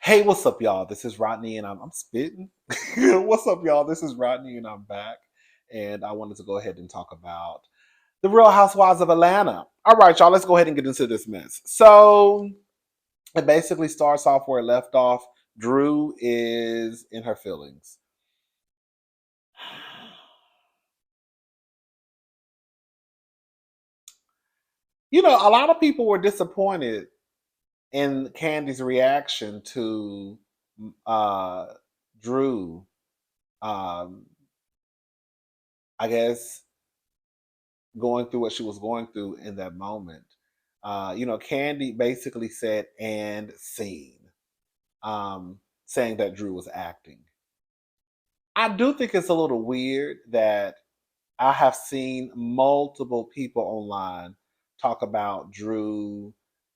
Hey, what's up, y'all? This is Rodney, and I'm spitting. What's up, y'all? This is Rodney, and I'm back. And I wanted to go ahead and talk about the Real Housewives of Atlanta. All right, y'all, let's go ahead and get into this mess. So it basically starts off where it left off. Drew is in her feelings. You know, a lot of people were disappointed in Candy's reaction to uh, Drew. Um, I guess going through what she was going through in that moment. Candy basically said and scene, saying that Drew was acting. I do think it's a little weird that I have seen multiple people online talk about Drew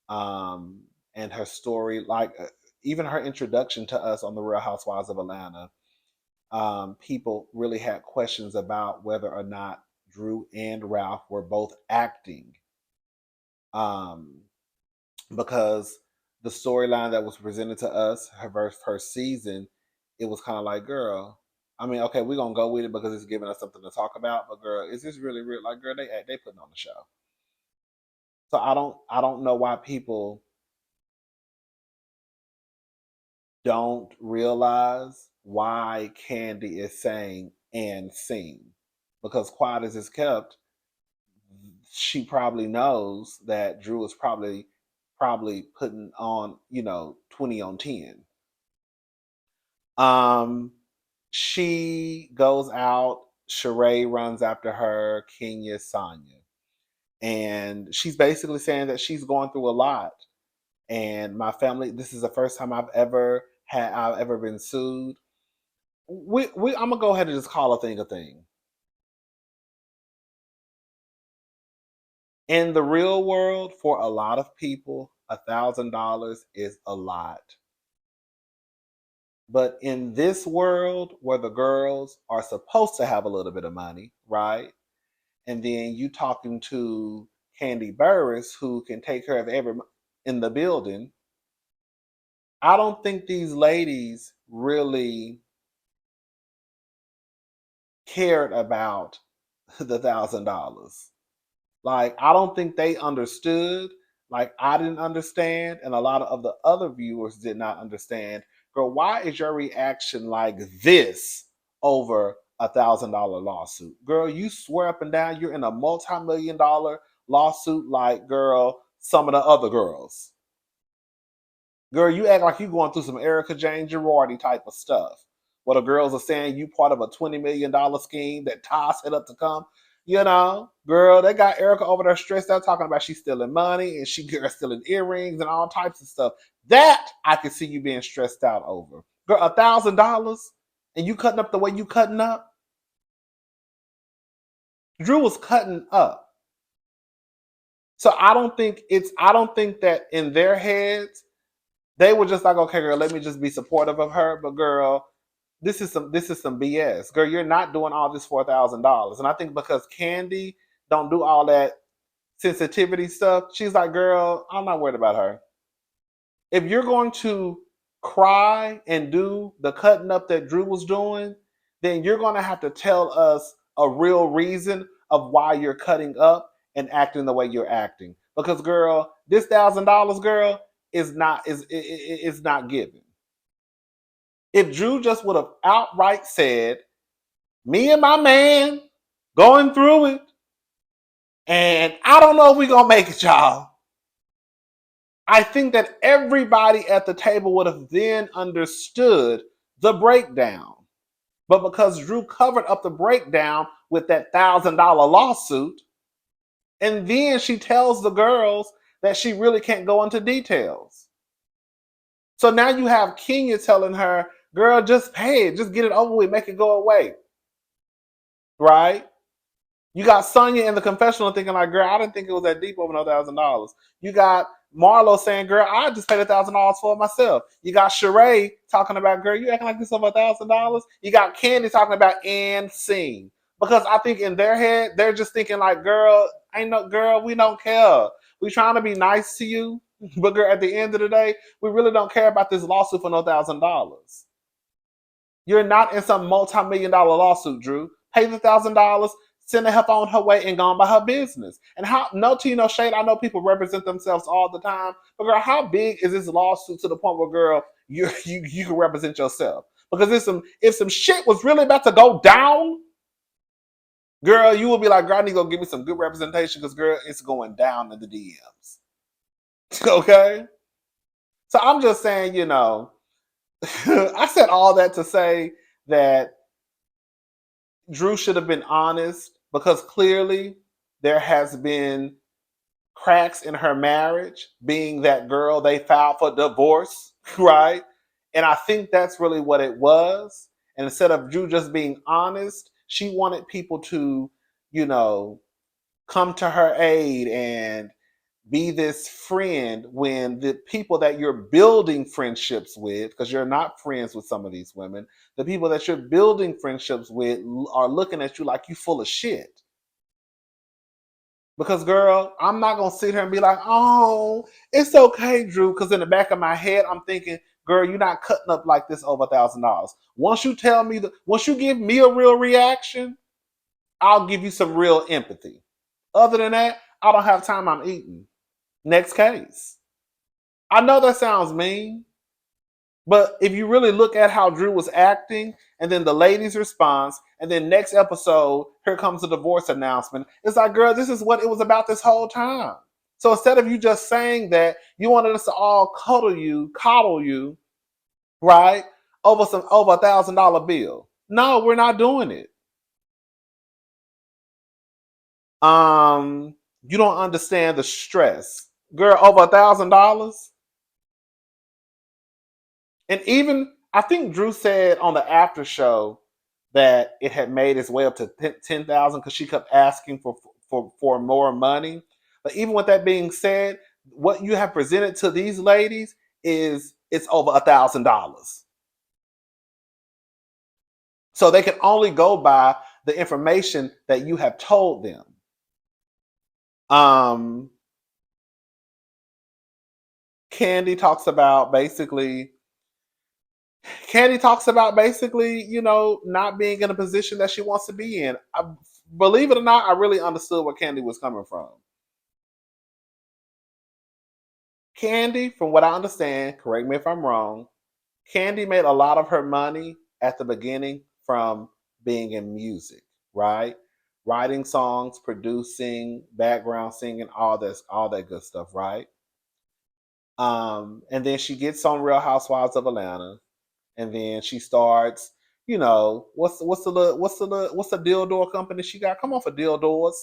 um, and her story, like even her introduction to us on the Real Housewives of Atlanta. People really had questions about whether or not Drew and Ralph were both acting, um, because the storyline that was presented to us, her first season, it was kind of like, girl. I mean, okay, we're gonna go with it because it's giving us something to talk about. But girl, is this really real? Like, girl, they putting on the show. So I don't know why people don't realize why Candy is saying and sing, because quiet as it's kept, she probably knows that Drew is probably putting on 20 on 10. Um, she goes out. Sheree runs after her. Kenya, Sonya, and she's basically saying that she's going through a lot. And my family. This is the first time I've ever been sued. I'm gonna go ahead and just call a thing a thing. In the real world, for a lot of people, $1,000 is a lot. But in this world where the girls are supposed to have a little bit of money, right? And then you talking to Candy Burris, who can take care of every in the building. I don't think these ladies really cared about the $1,000. Like, I don't think they understood. Like, I didn't understand, and a lot of the other viewers did not understand. Girl, why is your reaction like this over $1,000 lawsuit? Girl, you swear up and down you're in a multi-million dollar lawsuit, like, girl, some of the other girls. Girl, you act like you going through some Erica Jane Girardi type of stuff. What the girls are saying, you part of a $20 million scheme that Ty set up to come. Girl, they got Erica over there stressed out talking about she's stealing money and she stealing earrings and all types of stuff. That I can see you being stressed out over. Girl, $1,000 and you cutting up the way you cutting up. Drew was cutting up. So I don't think that in their heads they were just like, okay, girl, let me just be supportive of her. But girl, this is some BS. Girl, you're not doing all this for $1,000. And I think because Candy don't do all that sensitivity stuff, she's like, girl, I'm not worried about her. If you're going to cry and do the cutting up that Drew was doing, then you're going to have to tell us a real reason of why you're cutting up and acting the way you're acting. Because girl, this $1,000, girl, is not given. If Drew just would have outright said, "Me and my man going through it, and I don't know if we're gonna make it, y'all," I think that everybody at the table would have then understood the breakdown. But because Drew covered up the breakdown with that $1,000 lawsuit, and then she tells the girls that she really can't go into details. So now you have Kenya telling her, girl, just pay it, just get it over with, make it go away. Right? You got Sonya in the confessional thinking like, girl, I didn't think it was that deep over no $1,000. You got Marlo saying, girl, I just paid $1,000 for it myself. You got Sheree talking about, girl, you acting like this over $1,000. You got Candy talking about and scene. Because I think in their head, they're just thinking like, girl, ain't no girl, we don't care. We trying to be nice to you. But girl, at the end of the day, we really don't care about this lawsuit for no $1,000. You're not in some multi-million dollar lawsuit, Drew. Pay the $1,000, send the help on her way, and go on by her business. And how no tea, no shade. I know people represent themselves all the time, but girl, how big is this lawsuit to the point where girl, you can represent yourself? Because if some shit was really about to go down, girl, you will be like, girl, I need to go give me some good representation because girl, it's going down in the DMs. Okay? So I'm just saying, I said all that to say that Drew should have been honest because clearly there has been cracks in her marriage, being that girl they filed for divorce, right? And I think that's really what it was. And instead of Drew just being honest, she wanted people to, you know, come to her aid and be this friend when the people that you're building friendships with, because you're not friends with some of these women, the people that you're building friendships with are looking at you like you full of shit. Because girl, I'm not gonna sit here and be like, oh, it's okay, Drew. Because in the back of my head, I'm thinking, girl, you're not cutting up like this over $1,000. Once you give me a real reaction, I'll give you some real empathy. Other than that, I don't have time. I'm eating. Next case. I know that sounds mean, but if you really look at how Drew was acting, and then the lady's response, and then next episode, here comes the divorce announcement. It's like, girl, this is what it was about this whole time. So instead of you just saying that, you wanted us to all coddle you, right? Over $1,000 bill. No, we're not doing it. You don't understand the stress. Girl, over $1,000. And even I think Drew said on the after show that it had made its way up to 10,000 because she kept asking for more money. But even with that being said, what you have presented to these ladies is it's over $1,000. So they can only go by the information that you have told them. Um, Candy talks about basically not being in a position that she wants to be in. Believe it or not, I really understood where Candy was coming from. Candy, from what I understand, correct me if I'm wrong, Candy made a lot of her money at the beginning from being in music, right? Writing songs, producing, background singing, all that good stuff, right? And then she gets on Real Housewives of Atlanta, and then she starts. What's the dildo company she got? Come on for dildos.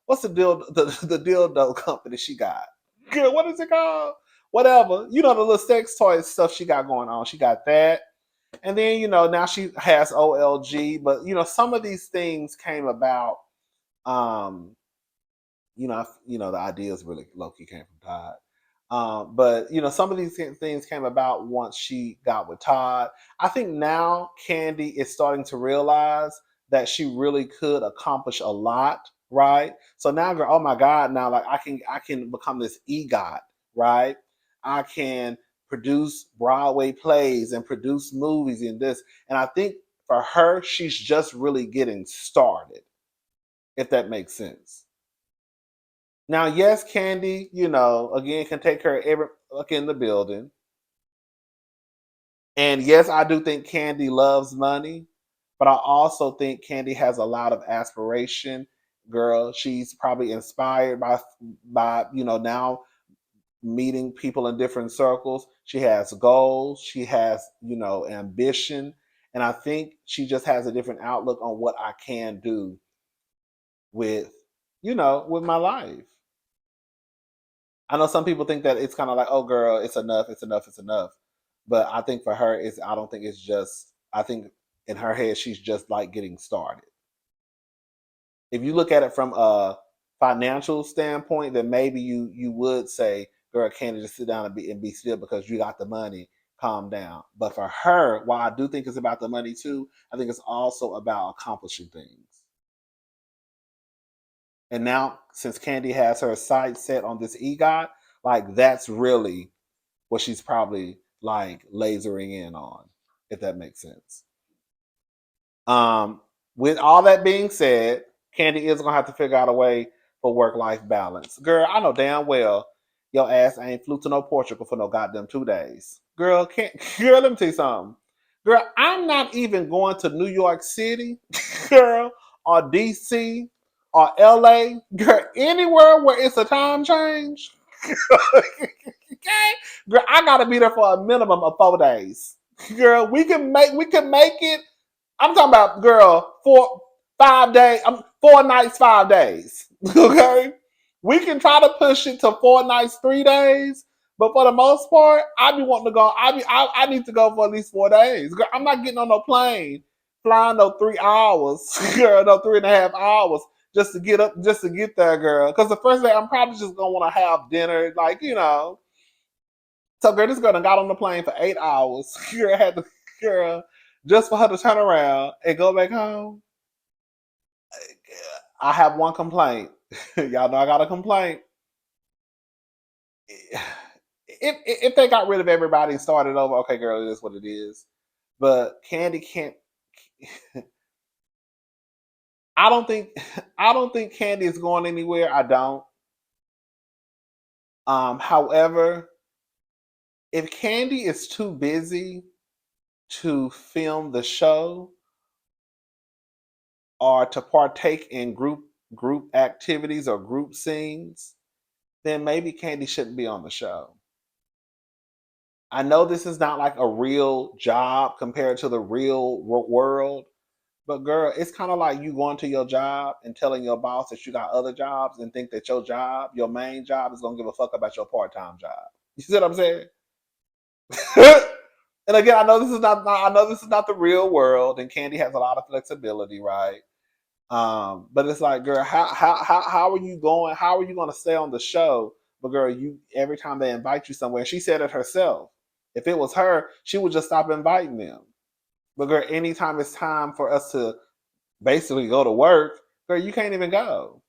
What's the dildo company she got? Good. What is it called? Whatever. The little sex toy stuff she got going on. She got that. And then, now she has OLG, but some of these things came about. Um, the ideas really low key came from Todd. But some of these things came about once she got with Todd. I think now Candy is starting to realize that she really could accomplish a lot, right? So now, girl, oh my God, now like I can become this EGOT, right? I can produce Broadway plays and produce movies and this. And I think for her, she's just really getting started, if that makes sense. Now, yes, Candy, again, can take care of every look in the building. And yes, I do think Candy loves money, but I also think Candy has a lot of aspiration. Girl, she's probably inspired by now meeting people in different circles. She has goals, she has, ambition, and I think she just has a different outlook on what I can do with, with my life. I know some people think that it's kind of like, oh, girl, it's enough, it's enough, it's enough. But I think for her, I don't think it's just. I think in her head, she's just like getting started. If you look at it from a financial standpoint, then maybe you would say, girl, can't you just sit down and be still because you got the money, calm down. But for her, while I do think it's about the money too, I think it's also about accomplishing things. And now, since Candy has her sights set on this EGOT, Like that's really what she's probably like lasering in on, if that makes sense. Um, with all that being said, Candy is gonna have to figure out a way for work-life balance. Girl, I know damn well your ass ain't flew to no Portugal for no goddamn 2 days. Girl, can't girl, let me tell you something. Girl, I'm not even going to New York City, girl, or DC or LA, girl, anywhere where it's a time change. Okay? Girl, I gotta be there for a minimum of 4 days. Girl, we can make it. I'm talking about girl, 5 days, 4 nights, 5 days. Okay? We can try to push it to 4 nights, 3 days, but for the most part, I be wanting to go. I need to go for at least 4 days. Girl, I'm not getting on no plane, flying no 3 hours, girl, no 3.5 hours just to get there, girl. Because the first day I'm probably just gonna want to have dinner, like So girl, this girl done got on the plane for 8 hours. Girl had to girl just for her to turn around and go back home. I have one complaint. Y'all know I got a complaint. If they got rid of everybody and started over, okay, girl, it is what it is. But Candy can't. I don't think. I don't think Candy is going anywhere. I don't. However, if Candy is too busy to film the show or to partake in group activities or group scenes, then maybe Candy shouldn't be on the show. I know this is not like a real job compared to the real world, but girl, it's kind of like you going to your job and telling your boss that you got other jobs and think that your job, your main job, is gonna give a fuck about your part-time job. You see what I'm saying? And again, I know this is not the real world, and Candy has a lot of flexibility, right? But it's like, girl, how are you going? How are you going to stay on the show? But girl, you every time they invite you somewhere, she said it herself. If it was her, she would just stop inviting them. But girl, anytime it's time for us to basically go to work, girl, you can't even go.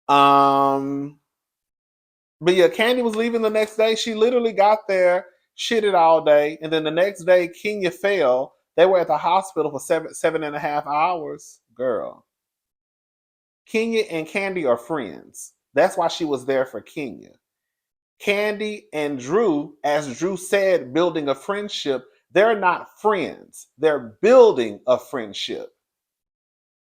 Um, but yeah, Candy was leaving the next day. She literally got there, shitted all day, and then the next day, Kenya fell. They were at the hospital for 7.5 hours. Girl, Kenya and Candy are friends. That's why she was there for Kenya. Candy and Drew, as Drew said, building a friendship, they're not friends. They're building a friendship.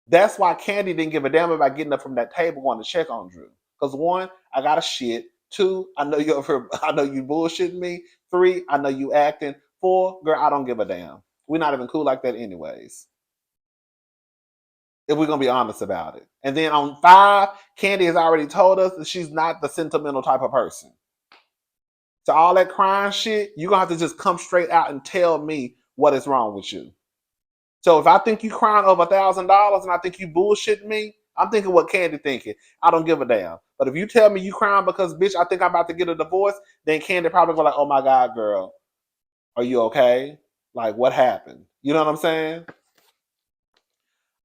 That's why Candy didn't give a damn about getting up from that table going to check on Drew. Because one, I got a shit. Two, I know I know you bullshitting me. Three, I know you acting. Four, girl, I don't give a damn. We're not even cool like that anyways. If we're gonna be honest about it. And then on 5, Candy has already told us that she's not the sentimental type of person. So all that crying shit, you're gonna have to just come straight out and tell me what is wrong with you. So if I think you crying over $1,000 and I think you bullshitting me, I'm thinking what Candy thinking. I don't give a damn. But if you tell me you crying because bitch, I think I'm about to get a divorce, then Candy probably go like, oh my God, girl, are you okay? Like what happened? You know what I'm saying?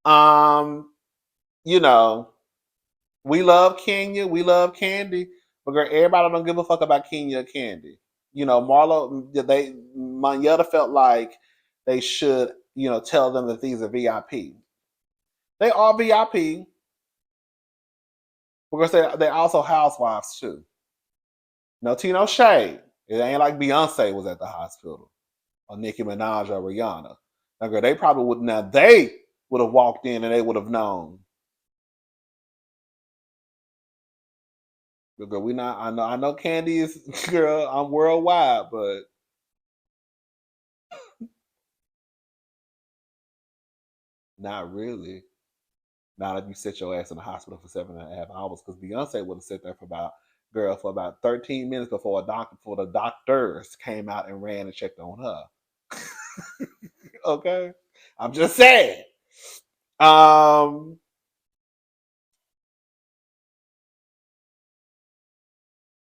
Um, you know, we love Kenya, we love Candy, but girl, everybody don't give a fuck about Kenya or Candy. Marlo, Manyetta felt like they should, tell them that these are VIP. They are VIP because they also housewives too. No tea, no shade. It ain't like Beyonce was at the hospital or Nicki Minaj or Rihanna. Now, girl, they probably would. Now they would have walked in and they would have known. But girl, we not. I know Candy is girl. I'm worldwide, but not really. Not if you sit your ass in the hospital for 7.5 hours, because Beyonce would have sat there for about 13 minutes before the doctors came out and ran and checked on her. Okay, I'm just saying. Um,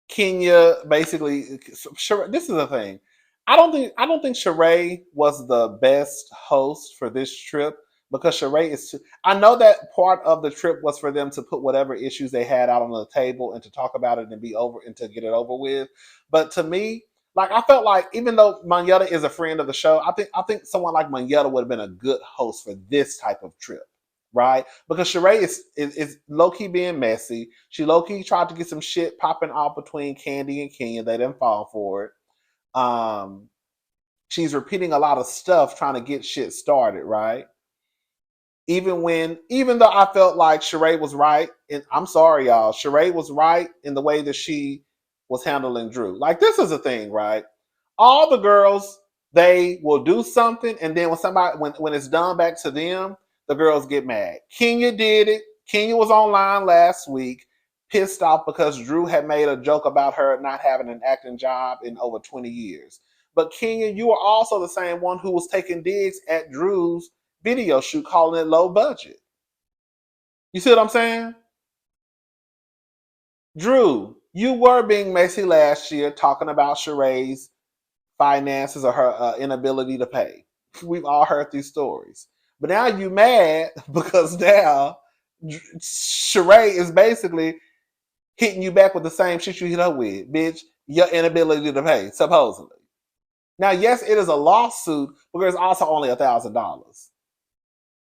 Kenya basically. This is the thing. I don't think Sheree was the best host for this trip because Sheree is. I know that part of the trip was for them to put whatever issues they had out on the table and to talk about it and be over and to get it over with. But to me, like I felt like even though Manetta is a friend of the show, I think someone like Manetta would have been a good host for this type of trip, right? Because Sheree is low key being messy. She low key tried to get some shit popping off between Candy and Kenya. They didn't fall for it. Um, she's repeating a lot of stuff trying to get shit started, right? Even though I felt like Sheree was right, and I'm sorry, y'all, Sheree was right in the way that she was handling Drew. Like this is a thing, right? All the girls, they will do something, and then when it's done back to them, the girls get mad. Kenya did it. Kenya was online last week, pissed off because Drew had made a joke about her not having an acting job in over 20 years. But Kenya, you are also the same one who was taking digs at Drew's video shoot, calling it low budget. You see what I'm saying? Drew, you were being messy last year talking about Sheree's finances or her inability to pay. We've all heard these stories. But now you mad because now Sheree is basically hitting you back with the same shit you hit her with, bitch. Your inability to pay, supposedly. Now, yes, it is a lawsuit, but there's also only $1,000.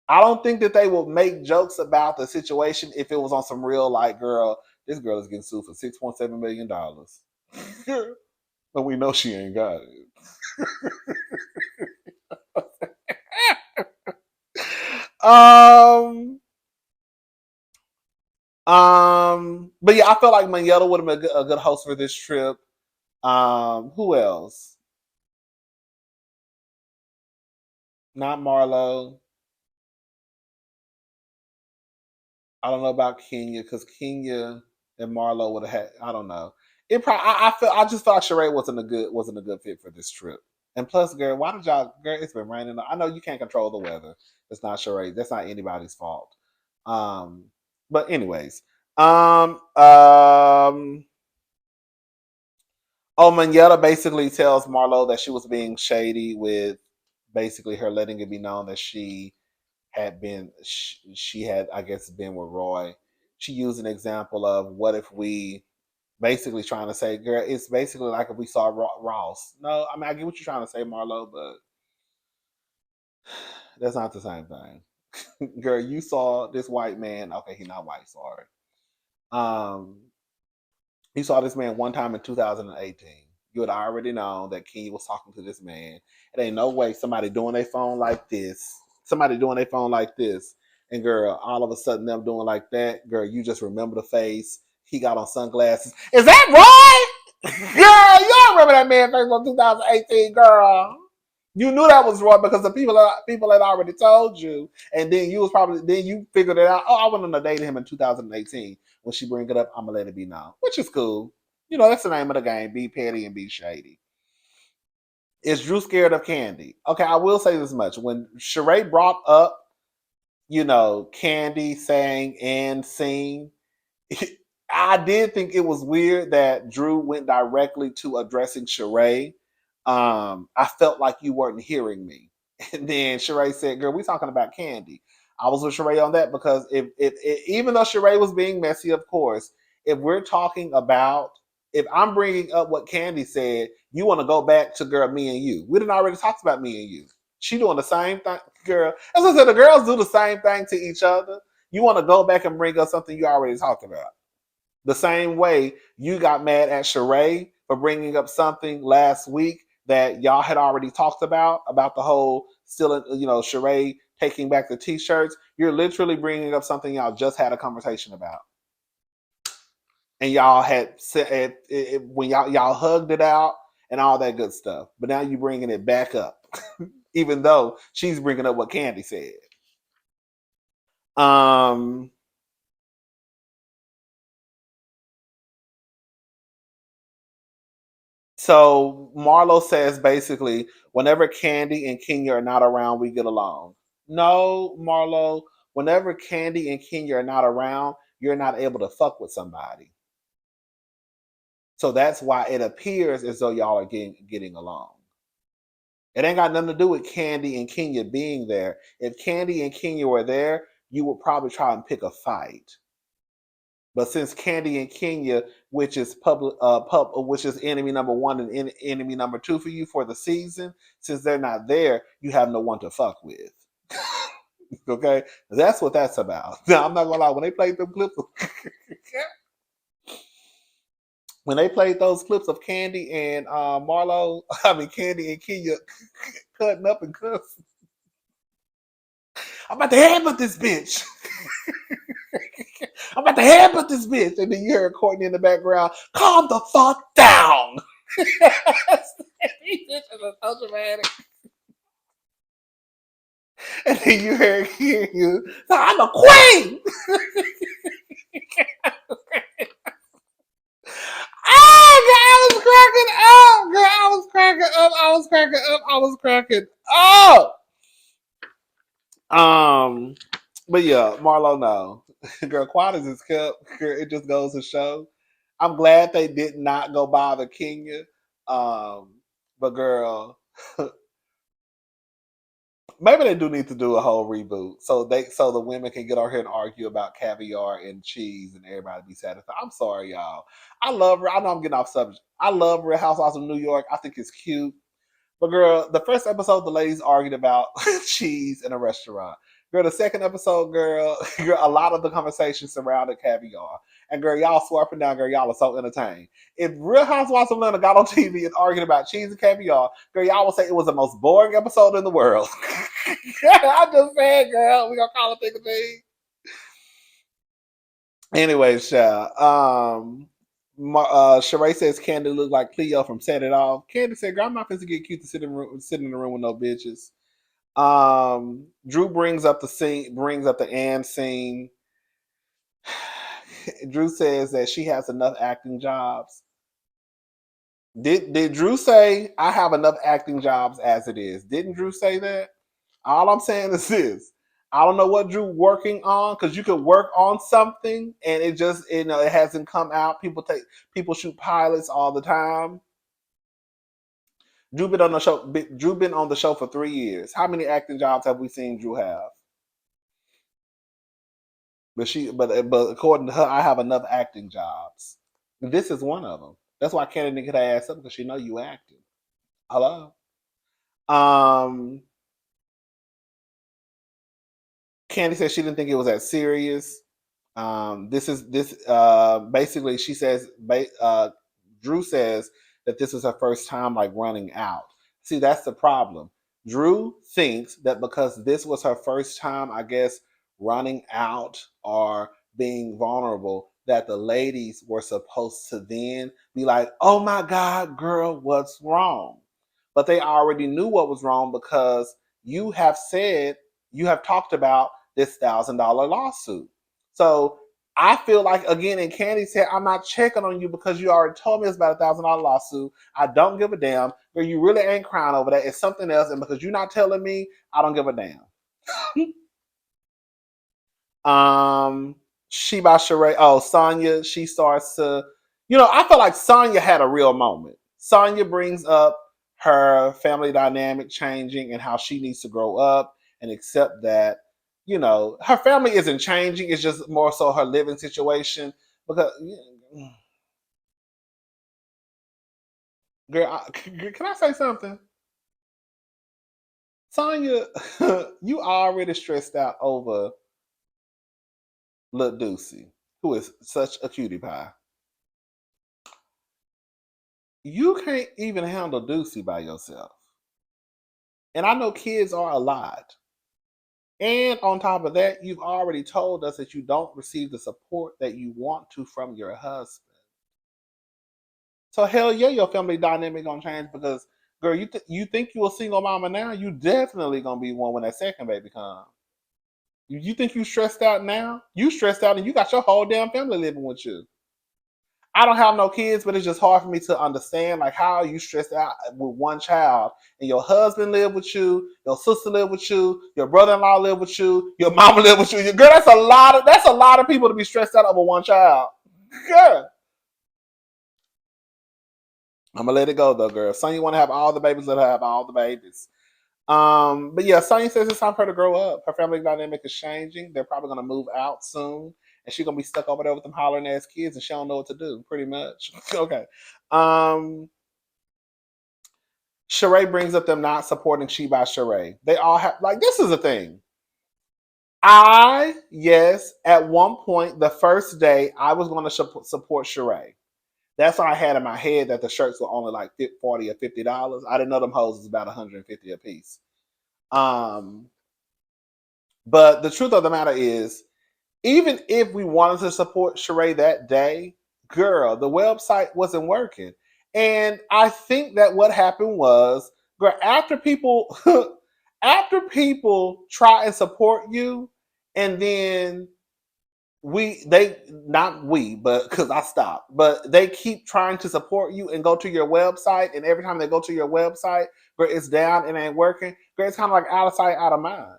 I don't think that they will make jokes about the situation if it was on some real like, girl, this girl is getting sued for $6.7 million, but we know she ain't got it. But yeah, I felt like Manetta would have been a good host for this trip. Who else? Not Marlo. I don't know about Kenya because Kenya and Marlo would have had. I don't know. It probably. I just thought Sheree wasn't a good fit for this trip. And plus, girl, why did y'all? Girl, it's been raining. I know you can't control the weather. It's not Sheree. That's not anybody's fault. Um, but anyways, um, um, oh, Manetta basically tells Marlo that she was being shady with basically her letting it be known that she had, I guess, been with Roy. She used an example of what if we basically trying to say, girl, it's basically like if we saw Ross. No, I mean I get what you're trying to say, Marlo, but that's not the same thing. Girl, you saw this white man. Okay, he's not white. Sorry. Um, he saw this man one time in 2018. You had already known that Kenya was talking to this man. It ain't no way somebody doing their phone like this, and girl, all of a sudden them doing like that, girl, you just remember the face. He got on sunglasses. Is that Roy? Girl, you don't remember that man face from 2018, girl. You knew that was Roy because the people had already told you, and then you figured it out. Oh, I wouldn't have dated him in 2018. When she bring it up, I'm gonna let it be known, which is cool. You know, that's the name of the game: be petty and be shady. Is Drew scared of Candy? Okay, I will say this much: when Sheree brought up, Candy sang and sing, I did think it was weird that Drew went directly to addressing Sheree. I felt like you weren't hearing me. And then Sheree said, girl, we talking about Candy. I was with Sheree on that because if even though Sheree was being messy, of course, if we're talking about, if I'm bringing up what Candy said, you want to go back to girl, me and you. We didn't already talked about me and you. She doing the same thing, girl. As I said, the girls do the same thing to each other. You want to go back and bring up something you already talked about. The same way you got mad at Sheree for bringing up something last week that y'all had already talked about the whole still, Sheree taking back the t-shirts. You're literally bringing up something y'all just had a conversation about, and y'all had said when y'all hugged it out and all that good stuff. But now you're bringing it back up, even though she's bringing up what Candy said. Um, So Marlo says basically, whenever Candy and Kenya are not around, we get along. No, Marlo, whenever Candy and Kenya are not around, you're not able to fuck with somebody. So that's why it appears as though y'all are getting along. It ain't got nothing to do with Candy and Kenya being there. If Candy and Kenya were there, you would probably try and pick a fight. But since Candy and Kenya, which is which is enemy number one and enemy number two for you for the season, since they're not there, you have no one to fuck with. Okay, that's what that's about. Now, I'm not gonna lie. When they played them clips, when they played those clips of Candy and Marlo, I mean Candy and Kenya cutting up and cussing, I'm about to headbutt this bitch. I'm about to headbutt this bitch. And then you hear Courtney in the background, calm the fuck down. These bitches are so dramatic. And then you hear you, I'm a queen. Oh, God, I was cracking up. Girl, I was cracking up. But yeah, Marlo, no. Girl, quiet as it's kept. Girl, it just goes to show. I'm glad they did not go bother Kenya. But girl, maybe they do need to do a whole reboot so the women can get on here and argue about caviar and cheese and everybody be satisfied. I'm sorry, y'all. I love her. I know I'm getting off subject. I love Real Housewives of New York. I think it's cute. But girl, the first episode, the ladies argued about cheese in a restaurant. Girl, the second episode, girl, a lot of the conversation surrounded caviar. And girl, y'all swore up and down, girl, y'all are so entertained. If Real Housewives of Atlanta got on TV and argued about cheese and caviar, girl, y'all would say it was the most boring episode in the world. I'm just saying, girl, we gonna call it a thing. Anyway, child. Sheree says Candy looked like Cleo from Set It Off. Candy said, "Girl, I'm not going to get cute to sit in the room with no bitches." Drew brings up the Ann scene. Drew says that she has enough acting jobs. Did Drew say I have enough acting jobs as it is? Didn't Drew say that? All I'm saying is this. I don't know what Drew working on because you could work on something and it just it hasn't come out. People shoot pilots all the time. Drew been on the show. Drew been on the show for 3 years. How many acting jobs have we seen Drew have? But according to her, I have enough acting jobs. This is one of them. That's why Kennedy could ass up because she know you acting. Hello. Candy said she didn't think it was that serious. Basically she says Drew says that this is her first time like running out. See, that's the problem. Drew thinks that because this was her first time, I guess, running out or being vulnerable, that the ladies were supposed to then be like, oh my God, girl, what's wrong? But they already knew what was wrong because you have talked about this $1,000 lawsuit. So I feel like again, and Candy said, I'm not checking on you because you already told me it's about $1,000 lawsuit. I don't give a damn. But you really ain't crying over that. It's something else, and because you're not telling me, I don't give a damn. She by Sheree. Oh, Sonya, she starts to, I feel like Sonya had a real moment. Sonya brings up her family dynamic changing and how she needs to grow up and accept that, her family isn't changing. It's just more so her living situation. Because, girl, can I say something? Sonya, you already stressed out over Lil Deucey, who is such a cutie pie. You can't even handle Deucey by yourself. And I know kids are a lot. And on top of that, you've already told us that you don't receive the support that you want to from your husband. So hell yeah, your family dynamic gonna change because, girl, you think you a single mama now? You definitely gonna be one when that second baby comes. You think you stressed out now? You stressed out and you got your whole damn family living with you. I don't have no kids, but it's just hard for me to understand like how you stressed out with one child and your husband live with you, your sister live with you, your brother-in-law live with you, your mama live with you. Girl, that's a lot of people to be stressed out over one child. Girl. I'm gonna let it go though, girl. Sonya want to have all the babies, let her have all the babies. But yeah, Sonya says it's time for her to grow up. Her family dynamic is changing. They're probably gonna move out soon, and she's gonna be stuck over there with them hollering ass kids, and she don't know what to do. Pretty much. Okay. Um, Sheree brings up them not supporting She by Sheree. They all have like this is a thing. Yes, at one point, the first day, I was going to support Sheree. That's why I had in my head that the shirts were only like $40 or $50. I didn't know them hoes was about 150 a piece. Um, but the truth of the matter is, even if we wanted to support Sheree that day, girl, the website wasn't working. And I think that what happened was, girl, after people after people try and support you, and then they not we, but because I stopped, but they keep trying to support you and go to your website, and every time they go to your website, girl, it's down, it ain't working. Girl, it's kind of like out of sight, out of mind.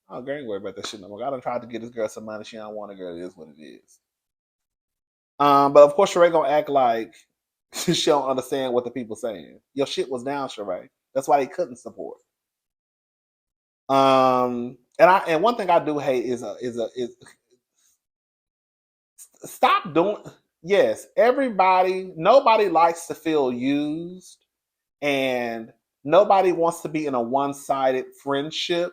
Oh, girl, ain't worry about that shit no more. I done tried to get this girl some money. She don't want it, girl. It is what it is. But of course, Sheree gonna act like she don't understand what the people saying. Your shit was down, Sheree. That's why they couldn't support. And one thing I do hate is stop doing. Yes, nobody likes to feel used, and nobody wants to be in a one-sided friendship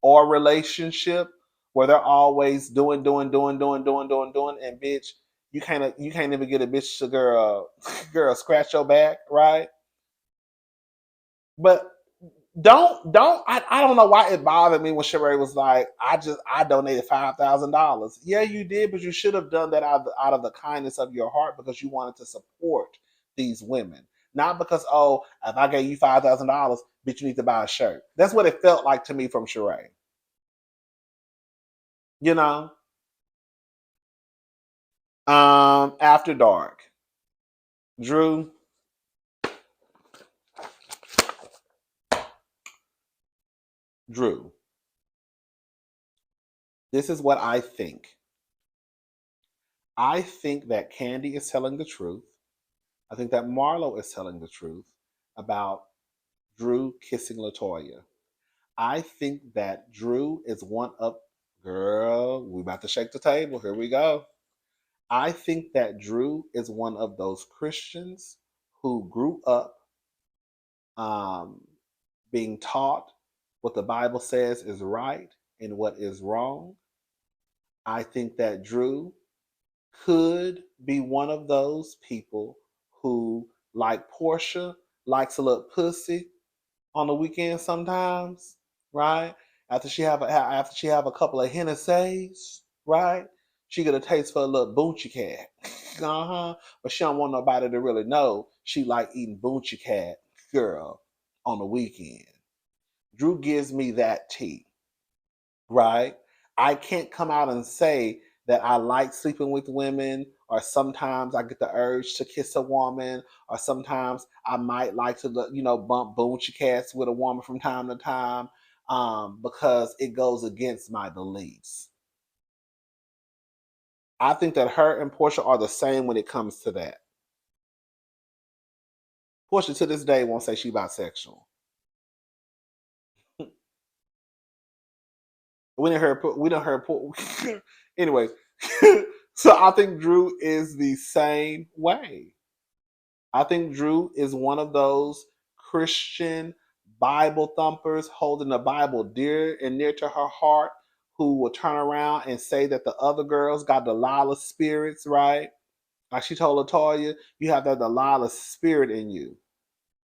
or relationship where they're always doing, and bitch, you can't even get a bitch to girl scratch your back, right? But I don't know why it bothered me when Sheree was like, I donated $5,000. Yeah, you did, but you should have done that out of the kindness of your heart because you wanted to support these women. Not because, oh, if I gave you $5,000, bitch, you need to buy a shirt. That's what it felt like to me from Sheree. You know? After dark. Drew, Drew, this is what I think. I think that Candy is telling the truth. I think that Marlo is telling the truth about Drew kissing Latoya. I think that Drew is one of girl. We about to shake the table. Here we go. I think that Drew is one of those Christians who grew up um, being taught what the Bible says is right and what is wrong. I think that Drew could be one of those people who, like Portia, likes a little pussy on the weekend sometimes, right? After she have a couple of Hennessy's, right? She get a taste for a little boochie cat, But she don't want nobody to really know she like eating boochie cat, girl, on the weekend. Drew gives me that tea, right? I can't come out and say that I like sleeping with women, or sometimes I get the urge to kiss a woman, or sometimes I might like to, bump boochie cats with a woman from time to time, because it goes against my beliefs. I think that her and Portia are the same when it comes to that. Portia to this day won't say she bisexual. We didn't hear anyway. So I think Drew is the same way. I think Drew is one of those Christian Bible thumpers holding the Bible dear and near to her heart, who will turn around and say that the other girls got Delilah spirits, right? Like she told Latoya, you have that Delilah spirit in you.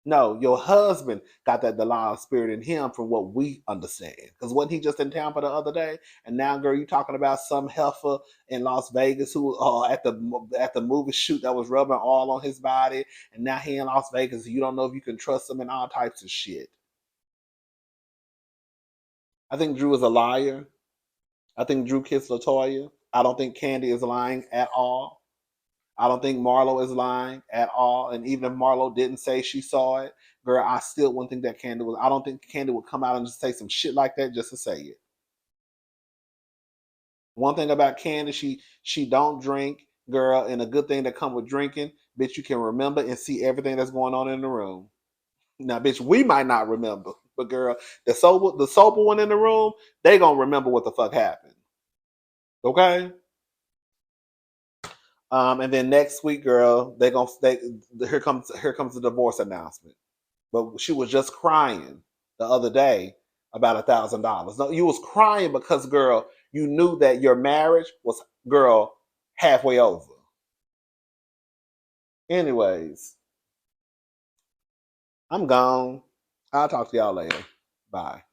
No, your husband got that Delilah spirit in him, from what we understand. Because wasn't he just in Tampa the other day? And now, girl, you talking about some heifer in Las Vegas who at the movie shoot that was rubbing all on his body, and now he in Las Vegas. You don't know if you can trust him and all types of shit. I think Drew is a liar. I think Drew kissed Latoya. I don't think Candy is lying at all. I don't think Marlo is lying at all. And even if Marlo didn't say she saw it, girl, I still wouldn't think that Candy was. I don't think Candy would come out and just say some shit like that just to say it. One thing about Candy, she don't drink, girl, and a good thing that come with drinking, bitch, you can remember and see everything that's going on in the room. Now, bitch, we might not remember, but girl, the sober one in the room, they gonna remember what the fuck happened. Okay. And then next week, girl, here comes the divorce announcement. But she was just crying the other day about $1,000. No, you was crying because, girl, you knew that your marriage was, girl, halfway over. Anyways, I'm gone. I'll talk to y'all later. Bye.